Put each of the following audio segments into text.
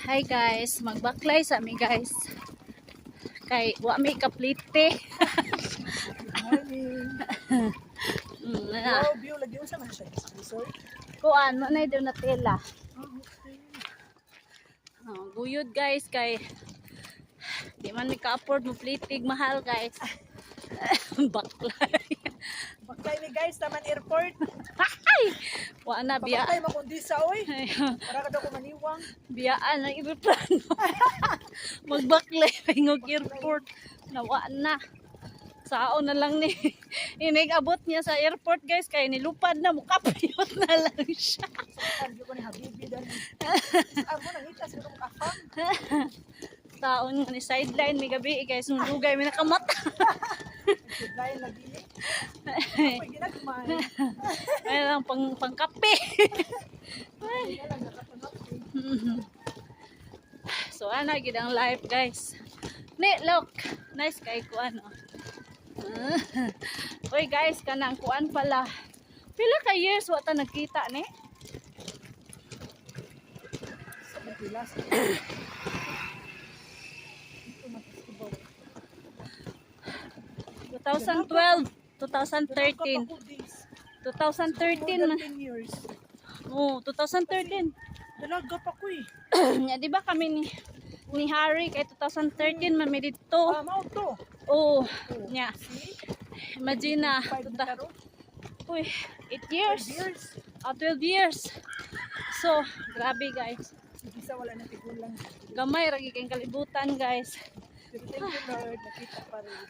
Hi guys, magbaklay sa mi guys. Kay wa mi kaplite. Morning. Wow, view lagi unsa man siya resort. Kuan mo na daw na tela. Okay. Guyod guys kay di man mi ka-afford mo plitig mahal guys. Baklay. Bakay ni guys naman airport. Wa na biya. Bakay makundi sa oy. Para ka daw ko maniwang. Biyaan ang ibuplano. Magbaklay ngog airport. Nawa na. Sao na lang ni inigabot niya sa airport guys kay nilupad na mukapiyot na lang siya. Sabi ko ni Habibi dan. Amo nangita sa kong afam. Taon nga ni sideline may gabi guys nung lugay may nakamata. Lain lagi ni. Ay ginagmay. Ay lang pangkape. So ana gid ang live guys. Ni look, nice kay ko ano. Oy guys, kanang kuan pala. Pila ka years wa ta nagkita ni? Sa pilas. 2012, 2013. 2013 na. 10 years. Oh, 2013. Dalaga pa ko eh. Nya di ba kami ni Harry kay 2013 man mi dito. Mao to. Oh, nya. See? Imagine na. 5 na karo. Uy, 8 years. 12 years. 12 years. So, grabe guys. Isa wala na tigulang. Gamay ragi kayong kalibutan guys. Pero thank you Lord, nakita pa rin.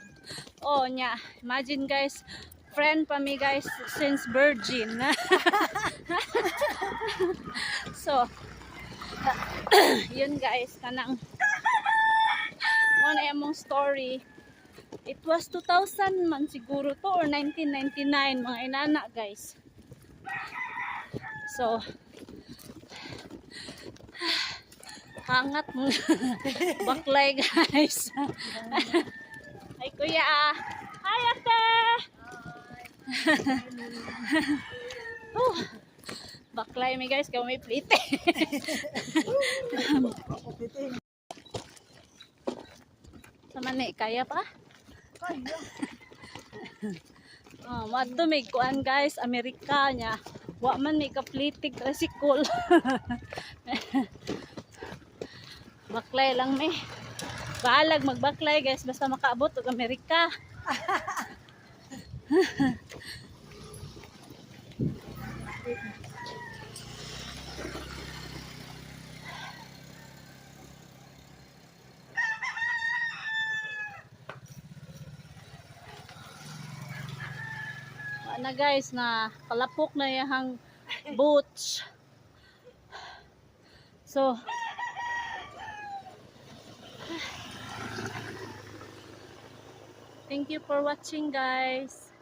Oh, nya. Imagine guys, friend pa mi guys since virgin. So, yun guys, kanang mo na yung story. It was 2000 man siguro to or 1999 mga inana guys. So, hangat mo baklay guys. Ay kuya. Hi ate. Baklay mi guys kay may plite. Sama ni kaya pa? Kaya. Madto may kuan guys, Amerika nya. Wa man may kaplitig tricycle. Baklay lang may. Balag magbaklay guys basta makaabot og Amerika. Na guys na palapok na yung boats. So thank you for watching guys.